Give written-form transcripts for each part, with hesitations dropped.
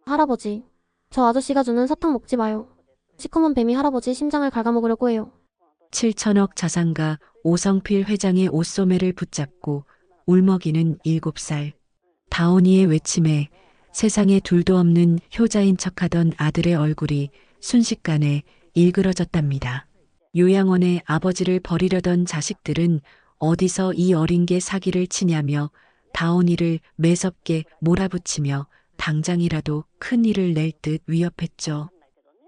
할아버지, 저 아저씨가 주는 사탕 먹지 마요. 시커먼 뱀이 할아버지 심장을 갉아먹으려고 해요. 7천억 자산가 오성필 회장의 옷소매를 붙잡고 울먹이는 7살. 다온이의 외침에 세상에 둘도 없는 효자인 척하던 아들의 얼굴이 순식간에 일그러졌답니다. 요양원에 아버지를 버리려던 자식들은 어디서 이 어린 게 사기를 치냐며 다온이를 매섭게 몰아붙이며 당장이라도 큰 일을 낼 듯 위협했죠.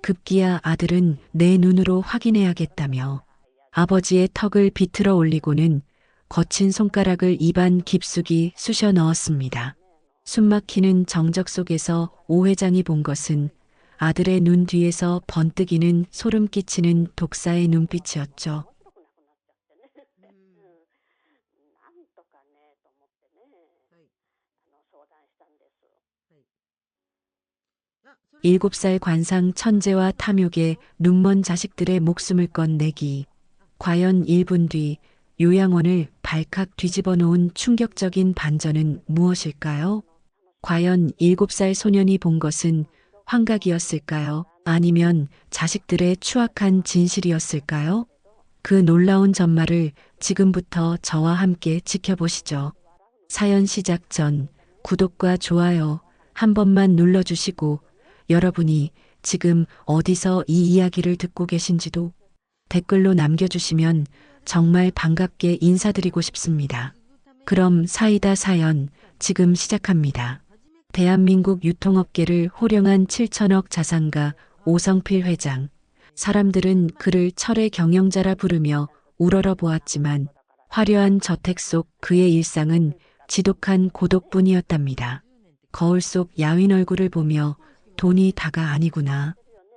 급기야 아들은 내 눈으로 확인해야겠다며 아버지의 턱을 비틀어 올리고는 거친 손가락을 입안 깊숙이 쑤셔 넣었습니다. 숨막히는 정적 속에서 오 회장이 본 것은 아들의 눈 뒤에서 번뜩이는 소름 끼치는 독사의 눈빛이었죠. 일곱 살 관상 천재와 탐욕에 눈먼 자식들의 목숨을 건 내기. 과연 1분 뒤 요양원을 발칵 뒤집어 놓은 충격적인 반전은 무엇일까요? 과연 7살 소년이 본 것은 환각이었을까요? 아니면 자식들의 추악한 진실이었을까요? 그 놀라운 전말을 지금부터 저와 함께 지켜보시죠. 사연 시작 전 구독과 좋아요 한 번만 눌러주시고 여러분이 지금 어디서 이 이야기를 듣고 계신지도 댓글로 남겨주시면 정말 반갑게 인사드리고 싶습니다. 그럼 사이다 사연 지금 시작합니다. 대한민국 유통업계를 호령한 7천억 자산가 오성필 회장. 사람들은 그를 철의 경영자라 부르며 우러러 보았지만 화려한 저택 속 그의 일상은 지독한 고독뿐이었답니다. 거울 속 야윈 얼굴을 보며 돈이 다가 아니구나.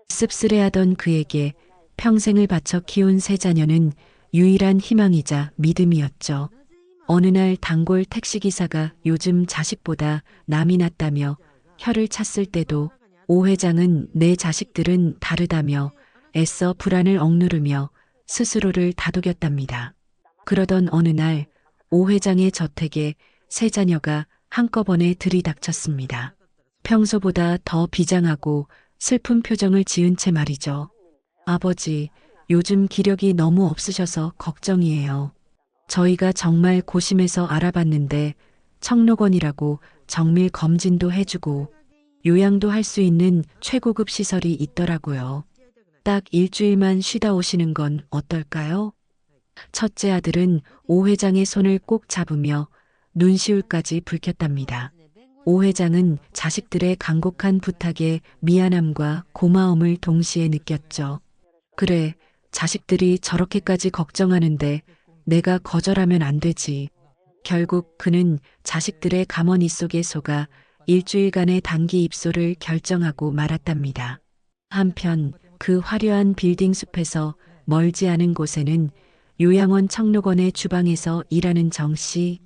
씁쓸해하던 그에게 평생을 바쳐 키운 세 자녀는 유일한 희망이자 믿음이었죠. 어느 날 단골 택시기사가 요즘 자식보다 남이 낫다며 혀를 찼을 때도 오 회장은 내 자식들은 다르다며 애써 불안을 억누르며 스스로를 다독였답니다. 그러던 어느 날 오 회장의 저택에 세 자녀가 한꺼번에 들이닥쳤습니다. 평소보다 더 비장하고 슬픈 표정을 지은 채 말이죠. 아버지, 요즘 기력이 너무 없으셔서 걱정이에요. 저희가 정말 고심해서 알아봤는데 청록원이라고 정밀 검진도 해주고 요양도 할 수 있는 최고급 시설이 있더라고요. 딱 일주일만 쉬다 오시는 건 어떨까요? 첫째 아들은 오 회장의 손을 꼭 잡으며 눈시울까지 붉혔답니다. 오 회장은 자식들의 간곡한 부탁에 미안함과 고마움을 동시에 느꼈죠. 그래, 자식들이 저렇게까지 걱정하는데 내가 거절하면 안 되지. 결국 그는 자식들의 가머니 속에 속아 일주일간의 단기 입소를 결정하고 말았답니다. 한편 그 화려한 빌딩 숲에서 멀지 않은 곳에는 요양원 청록원의 주방에서 일하는 정 씨,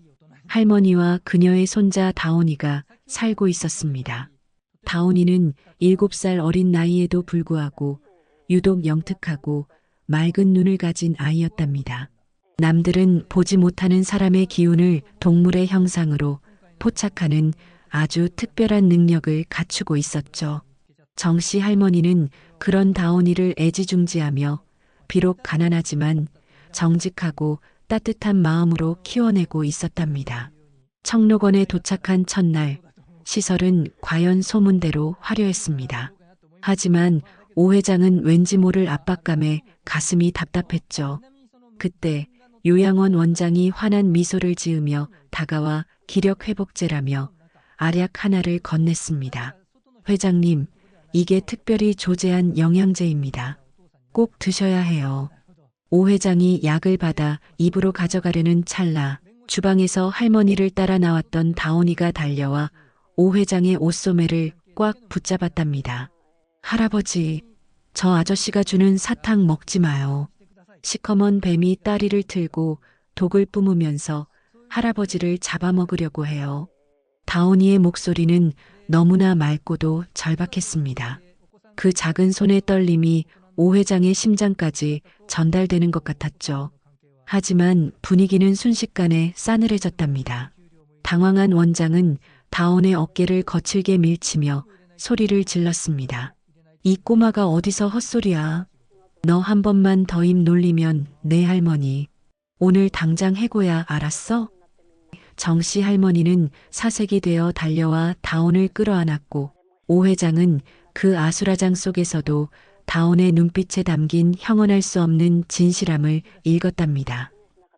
할머니와 그녀의 손자 다온이가 살고 있었습니다. 다온이는 7살 어린 나이에도 불구하고 유독 영특하고 맑은 눈을 가진 아이였답니다. 남들은 보지 못하는 사람의 기운을 동물의 형상으로 포착하는 아주 특별한 능력을 갖추고 있었죠. 정씨 할머니는 그런 다온이를 애지중지하며 비록 가난하지만 정직하고 따뜻한 마음으로 키워내고 있었답니다. 청록원에 도착한 첫날, 시설은 과연 소문대로 화려했습니다. 하지만 오 회장은 왠지 모를 압박감에 가슴이 답답했죠. 그때 요양원 원장이 환한 미소를 지으며 다가와 기력 회복제라며 알약 하나를 건넸습니다. 회장님, 이게 특별히 조제한 영양제입니다. 꼭 드셔야 해요. 오 회장이 약을 받아 입으로 가져가려는 찰나 주방에서 할머니를 따라 나왔던 다온이가 달려와 오 회장의 옷소매를 꽉 붙잡았답니다. 할아버지, 저 아저씨가 주는 사탕 먹지 마요. 시커먼 뱀이 다리를 틀고 독을 뿜으면서 할아버지를 잡아먹으려고 해요. 다온이의 목소리는 너무나 맑고도 절박했습니다. 그 작은 손의 떨림이 오 회장의 심장까지 전달되는 것 같았죠. 하지만 분위기는 순식간에 싸늘해졌답니다. 당황한 원장은 다온의 어깨를 거칠게 밀치며 소리를 질렀습니다. 이 꼬마가 어디서 헛소리야. 너 한 번만 더 입 놀리면 내 할머니 오늘 당장 해고야, 알았어? 정씨 할머니는 사색이 되어 달려와 다온을 끌어안았고 오 회장은 그 아수라장 속에서도 다온의 눈빛에 담긴 형언할 수 없는 진실함을 읽었답니다.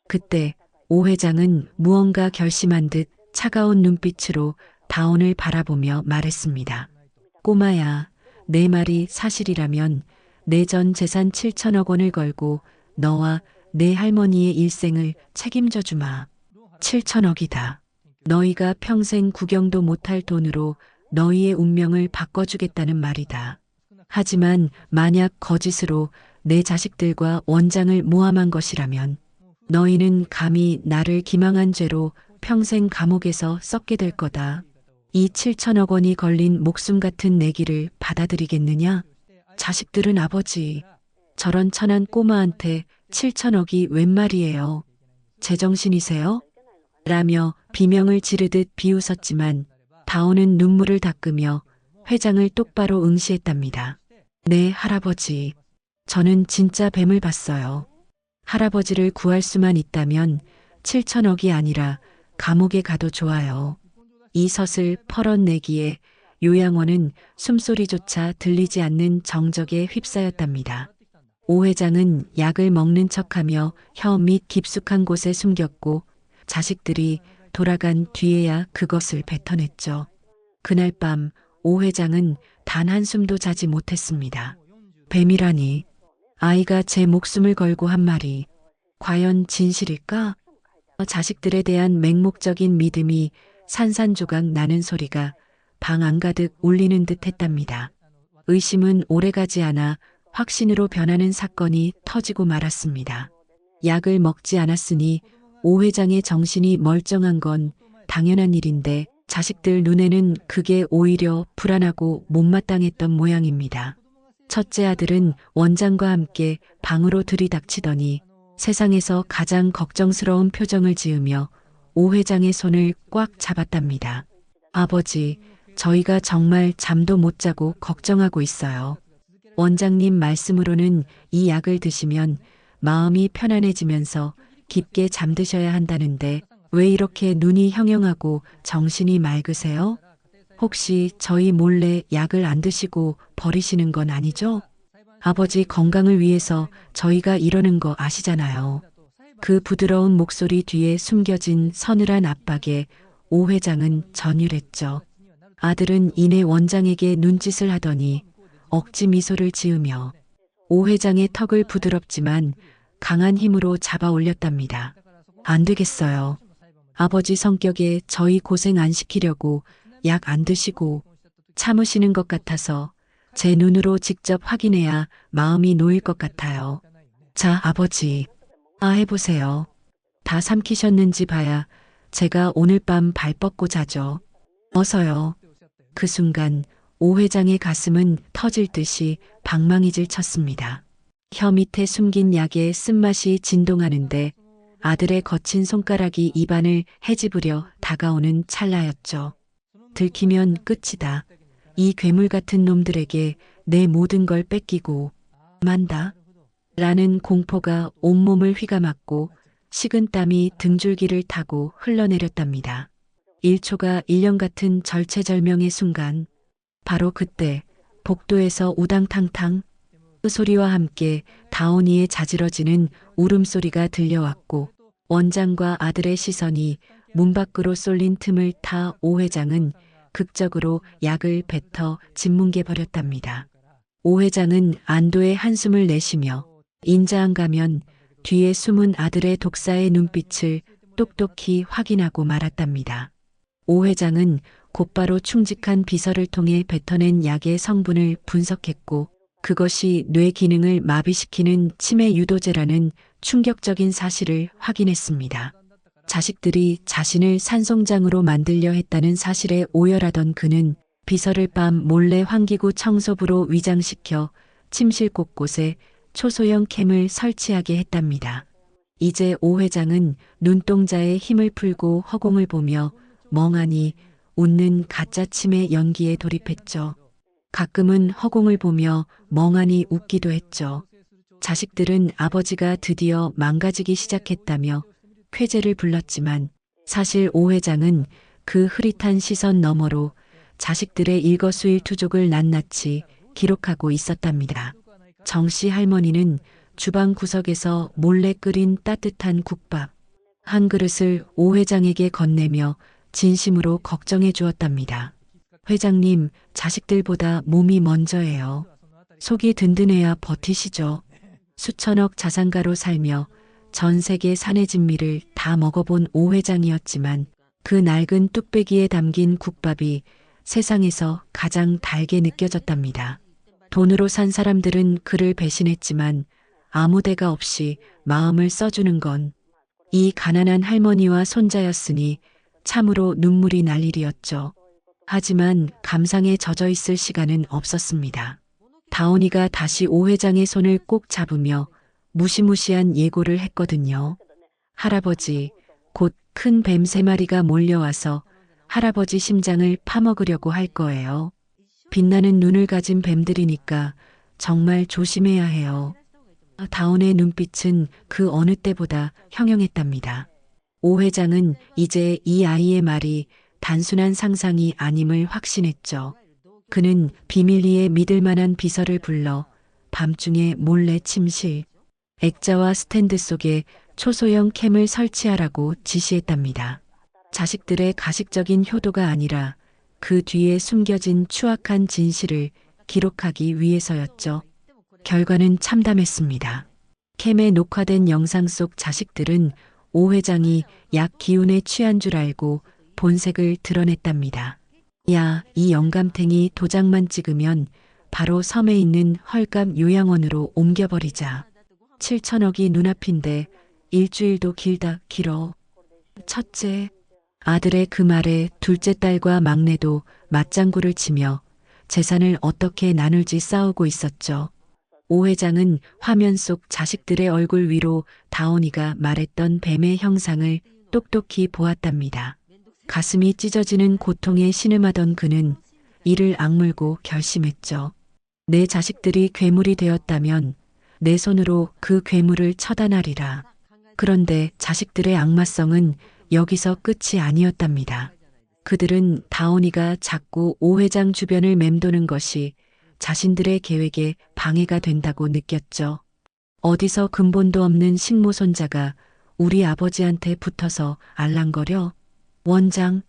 그때 오 회장은 무언가 결심한 듯 차가운 눈빛으로 다온을 바라보며 말했습니다. 꼬마야, 내 말이 사실이라면 내 전 재산 7천억 원을 걸고 너와 내 할머니의 일생을 책임져 주마. 7천억이다. 너희가 평생 구경도 못할 돈으로 너희의 운명을 바꿔주겠다는 말이다. 하지만 만약 거짓으로 내 자식들과 원장을 모함한 것이라면 너희는 감히 나를 기망한 죄로 평생 감옥에서 썩게 될 거다. 이 7천억 원이 걸린 목숨 같은 내기를 받아들이겠느냐? 자식들은 아버지, 저런 천한 꼬마한테 7천억이 웬 말이에요. 제정신이세요? 라며 비명을 지르듯 비웃었지만 다온은 눈물을 닦으며 회장을 똑바로 응시했답니다. 네, 할아버지. 저는 진짜 뱀을 봤어요. 할아버지를 구할 수만 있다면 7천억이 아니라 감옥에 가도 좋아요. 이 섯을 펄어내기에 요양원은 숨소리조차 들리지 않는 정적에 휩싸였답니다. 오 회장은 약을 먹는 척하며 혀 밑 깊숙한 곳에 숨겼고 자식들이 돌아간 뒤에야 그것을 뱉어냈죠. 그날 밤 오 회장은 단 한숨도 자지 못했습니다. 뱀이라니, 아이가 제 목숨을 걸고 한 말이 과연 진실일까? 자식들에 대한 맹목적인 믿음이 산산조각 나는 소리가 방 안가득 울리는 듯 했답니다. 의심은 오래가지 않아 확신으로 변하는 사건이 터지고 말았습니다. 약을 먹지 않았으니 오 회장의 정신이 멀쩡한 건 당연한 일인데 자식들 눈에는 그게 오히려 불안하고 못마땅했던 모양입니다. 첫째 아들은 원장과 함께 방으로 들이닥치더니 세상에서 가장 걱정스러운 표정을 지으며 오 회장의 손을 꽉 잡았답니다. 아버지, 저희가 정말 잠도 못 자고 걱정하고 있어요. 원장님 말씀으로는 이 약을 드시면 마음이 편안해지면서 깊게 잠드셔야 한다는데 왜 이렇게 눈이 형형하고 정신이 맑으세요? 혹시 저희 몰래 약을 안 드시고 버리시는 건 아니죠? 아버지 건강을 위해서 저희가 이러는 거 아시잖아요. 그 부드러운 목소리 뒤에 숨겨진 서늘한 압박에 오 회장은 전율했죠. 아들은 이내 원장에게 눈짓을 하더니 억지 미소를 지으며 오 회장의 턱을 부드럽지만 강한 힘으로 잡아 올렸답니다. 안 되겠어요. 아버지 성격에 저희 고생 안 시키려고 약 안 드시고 참으시는 것 같아서 제 눈으로 직접 확인해야 마음이 놓일 것 같아요. 자, 아버지. 해보세요. 다 삼키셨는지 봐야 제가 오늘 밤 발 뻗고 자죠. 어서요. 그 순간 오 회장의 가슴은 터질 듯이 방망이질 쳤습니다. 혀 밑에 숨긴 약의 쓴맛이 진동하는데 아들의 거친 손가락이 입안을 헤집으려 다가오는 찰나였죠. 들키면 끝이다. 이 괴물 같은 놈들에게 내 모든 걸 뺏기고 만다. 라는 공포가 온몸을 휘감았고 식은땀이 등줄기를 타고 흘러내렸답니다. 1초가 1년 같은 절체절명의 순간, 바로 그때 복도에서 우당탕탕 그 소리와 함께 다온이의 자지러지는 울음소리가 들려왔고 원장과 아들의 시선이 문 밖으로 쏠린 틈을 타 오 회장은 극적으로 약을 뱉어 짓뭉개 버렸답니다. 오 회장은 안도의 한숨을 내쉬며 인자한 가면 뒤에 숨은 아들의 독사의 눈빛을 똑똑히 확인하고 말았답니다. 오 회장은 곧바로 충직한 비서를 통해 뱉어낸 약의 성분을 분석했고 그것이 뇌 기능을 마비시키는 치매 유도제라는 충격적인 사실을 확인했습니다. 자식들이 자신을 산송장으로 만들려 했다는 사실에 오열하던 그는 비서를 밤 몰래 환기구 청소부로 위장시켜 침실 곳곳에 초소형 캠을 설치하게 했답니다. 이제 오 회장은 눈동자에 힘을 풀고 허공을 보며 멍하니 웃는 가짜 치매 연기에 돌입했죠. 가끔은 허공을 보며 멍하니 웃기도 했죠. 자식들은 아버지가 드디어 망가지기 시작했다며 쾌재를 불렀지만 사실 오 회장은 그 흐릿한 시선 너머로 자식들의 일거수일투족을 낱낱이 기록하고 있었답니다. 정씨 할머니는 주방 구석에서 몰래 끓인 따뜻한 국밥 한 그릇을 오 회장에게 건네며 진심으로 걱정해 주었답니다. 회장님, 자식들보다 몸이 먼저예요. 속이 든든해야 버티시죠. 수천억 자산가로 살며 전 세계 산의 진미를 다 먹어본 오 회장이었지만 그 낡은 뚝배기에 담긴 국밥이 세상에서 가장 달게 느껴졌답니다. 돈으로 산 사람들은 그를 배신했지만 아무 대가 없이 마음을 써주는 건 이 가난한 할머니와 손자였으니 참으로 눈물이 날 일이었죠. 하지만 감상에 젖어 있을 시간은 없었습니다. 다온이가 다시 오 회장의 손을 꼭 잡으며 무시무시한 예고를 했거든요. 할아버지, 곧 큰 뱀 3마리가 몰려와서 할아버지 심장을 파먹으려고 할 거예요. 빛나는 눈을 가진 뱀들이니까 정말 조심해야 해요. 다온의 눈빛은 그 어느 때보다 형형했답니다. 오 회장은 이제 이 아이의 말이 단순한 상상이 아님을 확신했죠. 그는 비밀리에 믿을 만한 비서를 불러 밤중에 몰래 침실, 액자와 스탠드 속에 초소형 캠을 설치하라고 지시했답니다. 자식들의 가식적인 효도가 아니라 그 뒤에 숨겨진 추악한 진실을 기록하기 위해서였죠. 결과는 참담했습니다. 캠에 녹화된 영상 속 자식들은 오 회장이 약 기운에 취한 줄 알고 본색을 드러냈답니다. 야, 이 영감탱이 도장만 찍으면 바로 섬에 있는 헐값 요양원으로 옮겨버리자. 7천억이 눈앞인데 일주일도 길어. 첫째, 아들의 그 말에 둘째 딸과 막내도 맞장구를 치며 재산을 어떻게 나눌지 싸우고 있었죠. 오 회장은 화면 속 자식들의 얼굴 위로 다온이가 말했던 뱀의 형상을 똑똑히 보았답니다. 가슴이 찢어지는 고통에 신음하던 그는 이를 악물고 결심했죠. 내 자식들이 괴물이 되었다면 내 손으로 그 괴물을 처단하리라. 그런데 자식들의 악마성은 여기서 끝이 아니었답니다. 그들은 다온이가 자꾸 오 회장 주변을 맴도는 것이 자신들의 계획에 방해가 된다고 느꼈죠. 어디서 근본도 없는 식모 손자가 우리 아버지한테 붙어서 알랑거려? 원장,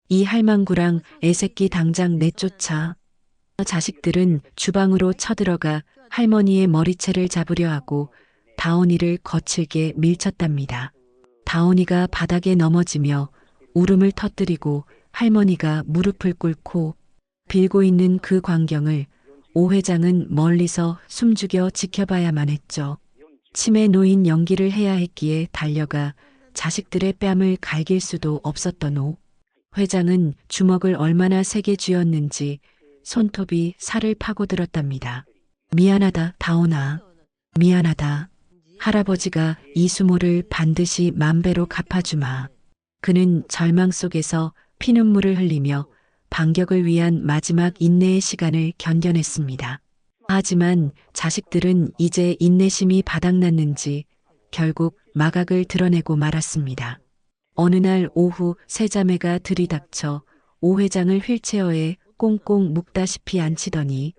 이 할망구랑 애새끼 당장 내쫓아. 자식들은 주방으로 쳐들어가 할머니의 머리채를 잡으려 하고 다온이를 거칠게 밀쳤답니다. 다온이가 바닥에 넘어지며 울음을 터뜨리고 할머니가 무릎을 꿇고 빌고 있는 그 광경을 오 회장은 멀리서 숨죽여 지켜봐야만 했죠. 침에 놓인 연기를 해야 했기에 달려가 자식들의 뺨을 갈길 수도 없었던 오 회장은 주먹을 얼마나 세게 쥐었는지 손톱이 살을 파고들었답니다. 미안하다, 다온아. 미안하다. 할아버지가 이 수모를 반드시 만배로 갚아주마. 그는 절망 속에서 피눈물을 흘리며 반격을 위한 마지막 인내의 시간을 견뎌냈습니다. 하지만 자식들은 이제 인내심이 바닥났는지 결국 마각을 드러내고 말았습니다. 어느 날 오후 세 자매가 들이닥쳐 오 회장을 휠체어에 꽁꽁 묶다시피 앉히더니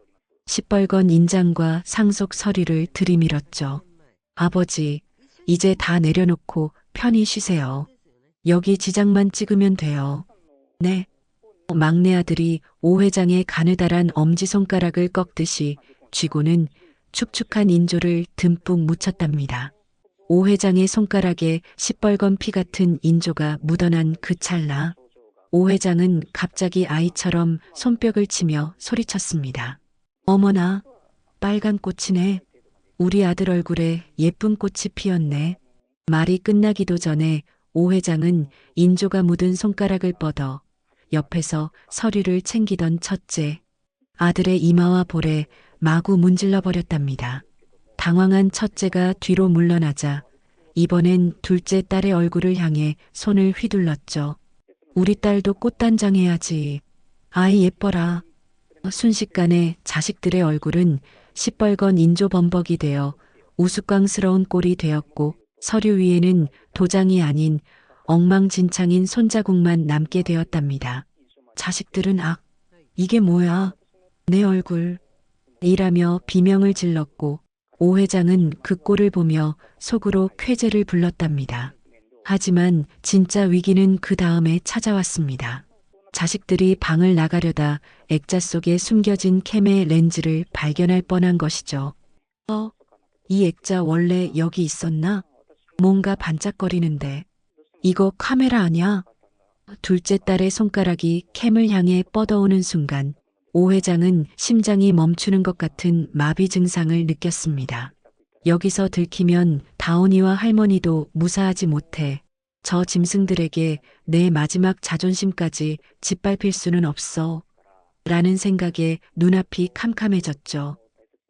시뻘건 인장과 상속 서류를 들이밀었죠. 아버지, 이제 다 내려놓고 편히 쉬세요. 여기 지장만 찍으면 돼요. 네. 막내 아들이 오 회장의 가느다란 엄지손가락을 꺾듯이 쥐고는 축축한 인조를 듬뿍 묻혔답니다. 오 회장의 손가락에 시뻘건 피 같은 인조가 묻어난 그 찰나 오 회장은 갑자기 아이처럼 손뼉을 치며 소리쳤습니다. 어머나, 빨간 꽃이네. 우리 아들 얼굴에 예쁜 꽃이 피었네. 말이 끝나기도 전에 오 회장은 인조가 묻은 손가락을 뻗어 옆에서 서류를 챙기던 첫째, 아들의 이마와 볼에 마구 문질러 버렸답니다. 당황한 첫째가 뒤로 물러나자 이번엔 둘째 딸의 얼굴을 향해 손을 휘둘렀죠. 우리 딸도 꽃단장 해야지. 아이 예뻐라. 순식간에 자식들의 얼굴은 시뻘건 인조범벅이 되어 우스꽝스러운 꼴이 되었고 서류 위에는 도장이 아닌 엉망진창인 손자국만 남게 되었답니다. 자식들은 이게 뭐야? 내 얼굴. 이라며 비명을 질렀고 오 회장은 그 꼴을 보며 속으로 쾌재를 불렀답니다. 하지만 진짜 위기는 그 다음에 찾아왔습니다. 자식들이 방을 나가려다 액자 속에 숨겨진 캠의 렌즈를 발견할 뻔한 것이죠. 이 액자 원래 여기 있었나? 뭔가 반짝거리는데. 이거 카메라 아니야? 둘째 딸의 손가락이 캠을 향해 뻗어오는 순간 오 회장은 심장이 멈추는 것 같은 마비 증상을 느꼈습니다. 여기서 들키면 다온이와 할머니도 무사하지 못해. 저 짐승들에게 내 마지막 자존심까지 짓밟힐 수는 없어. 라는 생각에 눈앞이 캄캄해졌죠.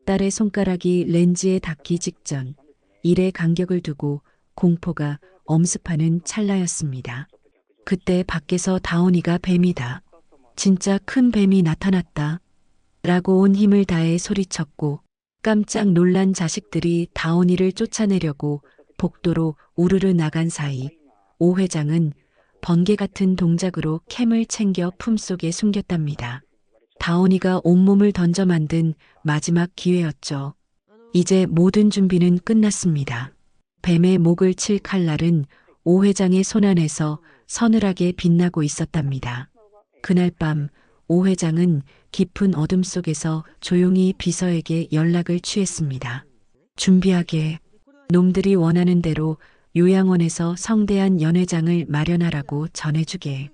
딸의 손가락이 렌즈에 닿기 직전 일의 간격을 두고 공포가 엄습하는 찰나였습니다. 그때 밖에서 다온이가 뱀이다. 진짜 큰 뱀이 나타났다. 라고 온 힘을 다해 소리쳤고 깜짝 놀란 자식들이 다온이를 쫓아내려고 복도로 우르르 나간 사이 오 회장은 번개 같은 동작으로 캠을 챙겨 품속에 숨겼답니다. 다온이가 온몸을 던져 만든 마지막 기회였죠. 이제 모든 준비는 끝났습니다. 뱀의 목을 칠 칼날은 오 회장의 손안에서 서늘하게 빛나고 있었답니다. 그날 밤 오 회장은 깊은 어둠 속에서 조용히 비서에게 연락을 취했습니다. 준비하게. 놈들이 원하는 대로 요양원에서 성대한 연회장을 마련하라고 전해주게.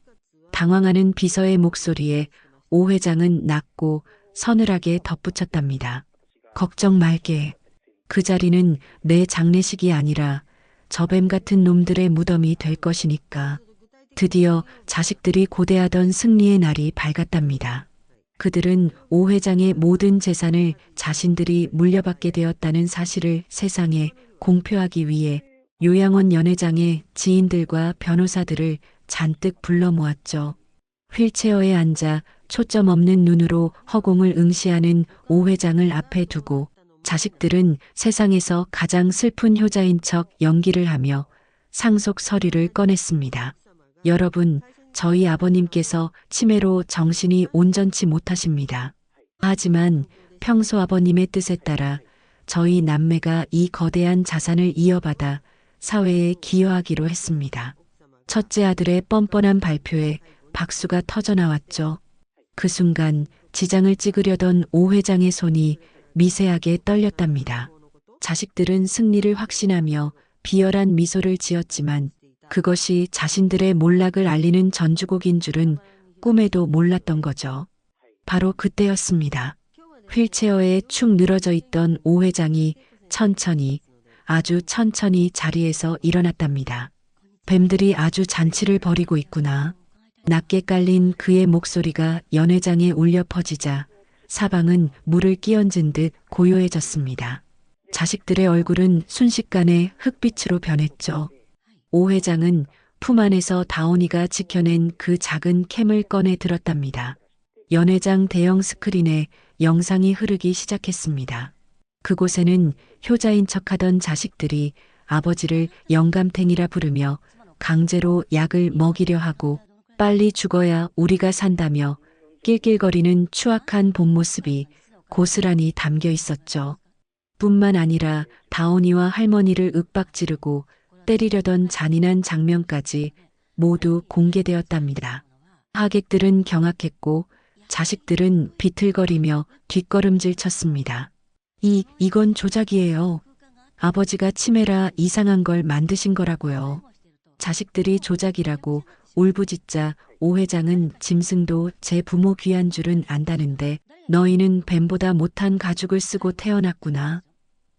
당황하는 비서의 목소리에 오 회장은 낮고 서늘하게 덧붙였답니다. 걱정 말게. 그 자리는 내 장례식이 아니라 저 뱀 같은 놈들의 무덤이 될 것이니까. 드디어 자식들이 고대하던 승리의 날이 밝았답니다. 그들은 오 회장의 모든 재산을 자신들이 물려받게 되었다는 사실을 세상에 공표하기 위해 요양원 연회장에 지인들과 변호사들을 잔뜩 불러 모았죠. 휠체어에 앉아 초점 없는 눈으로 허공을 응시하는 오 회장을 앞에 두고 자식들은 세상에서 가장 슬픈 효자인 척 연기를 하며 상속 서류를 꺼냈습니다. 여러분, 저희 아버님께서 치매로 정신이 온전치 못하십니다. 하지만 평소 아버님의 뜻에 따라 저희 남매가 이 거대한 자산을 이어받아 사회에 기여하기로 했습니다. 첫째 아들의 뻔뻔한 발표에 박수가 터져나왔죠. 그 순간 지장을 찍으려던 오 회장의 손이 미세하게 떨렸답니다. 자식들은 승리를 확신하며 비열한 미소를 지었지만 그것이 자신들의 몰락을 알리는 전주곡인 줄은 꿈에도 몰랐던 거죠. 바로 그때였습니다. 휠체어에 축 늘어져 있던 오 회장이 천천히, 아주 천천히 자리에서 일어났답니다. 뱀들이 아주 잔치를 벌이고 있구나. 낮게 깔린 그의 목소리가 연회장에 울려 퍼지자 사방은 물을 끼얹은 듯 고요해졌습니다. 자식들의 얼굴은 순식간에 흙빛으로 변했죠. 오 회장은 품 안에서 다온이가 지켜낸 그 작은 캠을 꺼내 들었답니다. 연회장 대형 스크린에 영상이 흐르기 시작했습니다. 그곳에는 효자인 척하던 자식들이 아버지를 영감탱이라 부르며 강제로 약을 먹이려 하고 빨리 죽어야 우리가 산다며 낄낄거리는 추악한 본 모습이 고스란히 담겨 있었죠. 뿐만 아니라 다온이와 할머니를 윽박지르고 때리려던 잔인한 장면까지 모두 공개되었답니다. 하객들은 경악했고 자식들은 비틀거리며 뒷걸음질 쳤습니다. 이건 조작이에요. 아버지가 치매라 이상한 걸 만드신 거라고요. 자식들이 조작이라고 울부짖자 오 회장은 짐승도 제 부모 귀한 줄은 안다는데 너희는 뱀보다 못한 가죽을 쓰고 태어났구나.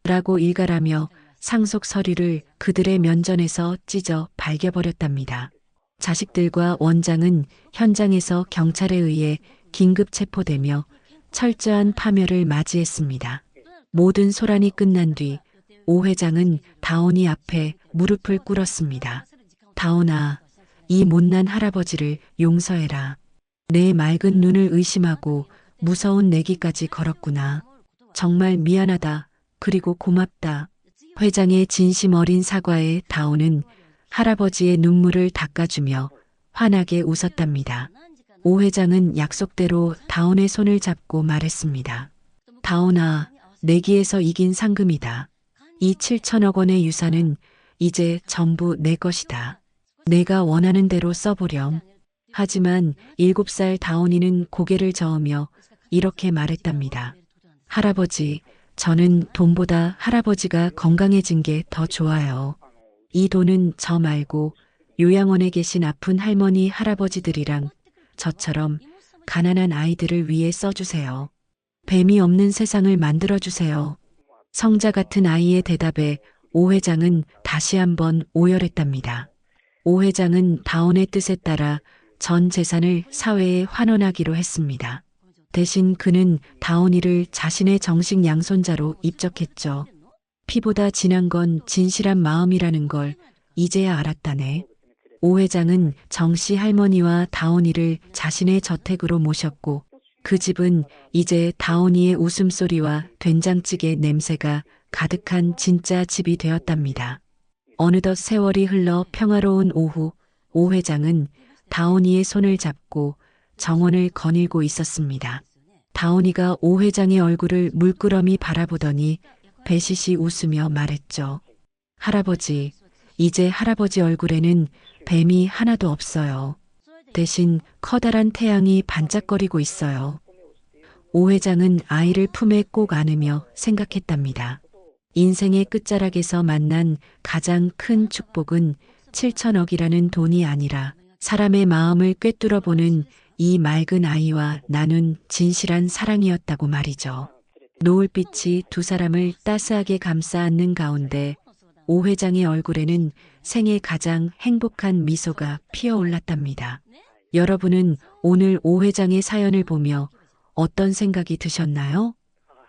라고 일갈하며 상속 서류를 그들의 면전에서 찢어 발겨버렸답니다. 자식들과 원장은 현장에서 경찰에 의해 긴급 체포되며 철저한 파멸을 맞이했습니다. 모든 소란이 끝난 뒤 오 회장은 다온이 앞에 무릎을 꿇었습니다. 다온아, 이 못난 할아버지를 용서해라. 내 맑은 눈을 의심하고 무서운 내기까지 걸었구나. 정말 미안하다. 그리고 고맙다. 회장의 진심 어린 사과에 다온은 할아버지의 눈물을 닦아주며 환하게 웃었답니다. 오 회장은 약속대로 다온의 손을 잡고 말했습니다. 다온아, 내기에서 이긴 상금이다. 이 7천억 원의 유산은 이제 전부 내 것이다. 내가 원하는 대로 써보렴. 하지만 7살 다온이는 고개를 저으며 이렇게 말했답니다. 할아버지, 저는 돈보다 할아버지가 건강해진 게 더 좋아요. 이 돈은 저 말고 요양원에 계신 아픈 할머니, 할아버지들이랑 저처럼 가난한 아이들을 위해 써주세요. 뱀이 없는 세상을 만들어주세요. 성자 같은 아이의 대답에 오 회장은 다시 한번 오열했답니다. 오 회장은 다온의 뜻에 따라 전 재산을 사회에 환원하기로 했습니다. 대신 그는 다온이를 자신의 정식 양손자로 입적했죠. 피보다 진한 건 진실한 마음이라는 걸 이제야 알았다네. 오 회장은 정씨 할머니와 다온이를 자신의 저택으로 모셨고 그 집은 이제 다온이의 웃음소리와 된장찌개 냄새가 가득한 진짜 집이 되었답니다. 어느덧 세월이 흘러 평화로운 오후, 오 회장은 다온이의 손을 잡고 정원을 거닐고 있었습니다. 다온이가 오 회장의 얼굴을 물끄러미 바라보더니 배시시 웃으며 말했죠. 할아버지, 이제 할아버지 얼굴에는 뱀이 하나도 없어요. 대신 커다란 태양이 반짝거리고 있어요. 오 회장은 아이를 품에 꼭 안으며 생각했답니다. 인생의 끝자락에서 만난 가장 큰 축복은 7천억이라는 돈이 아니라 사람의 마음을 꿰뚫어보는 이 맑은 아이와 나눈 진실한 사랑이었다고 말이죠. 노을빛이 두 사람을 따스하게 감싸 안는 가운데 오 회장의 얼굴에는 생애 가장 행복한 미소가 피어올랐답니다. 여러분은 오늘 오 회장의 사연을 보며 어떤 생각이 드셨나요?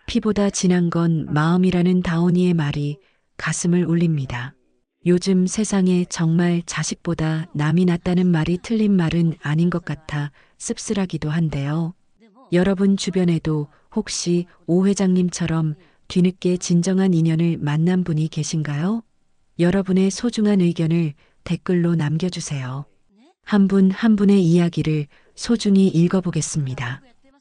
피보다 진한 건 마음이라는 다온이의 말이 가슴을 울립니다. 요즘 세상에 정말 자식보다 남이 낫다는 말이 틀린 말은 아닌 것 같아 씁쓸하기도 한데요. 여러분 주변에도 혹시 오 회장님처럼 뒤늦게 진정한 인연을 만난 분이 계신가요? 여러분의 소중한 의견을 댓글로 남겨주세요. 한 분 한 분의 이야기를 소중히 읽어보겠습니다.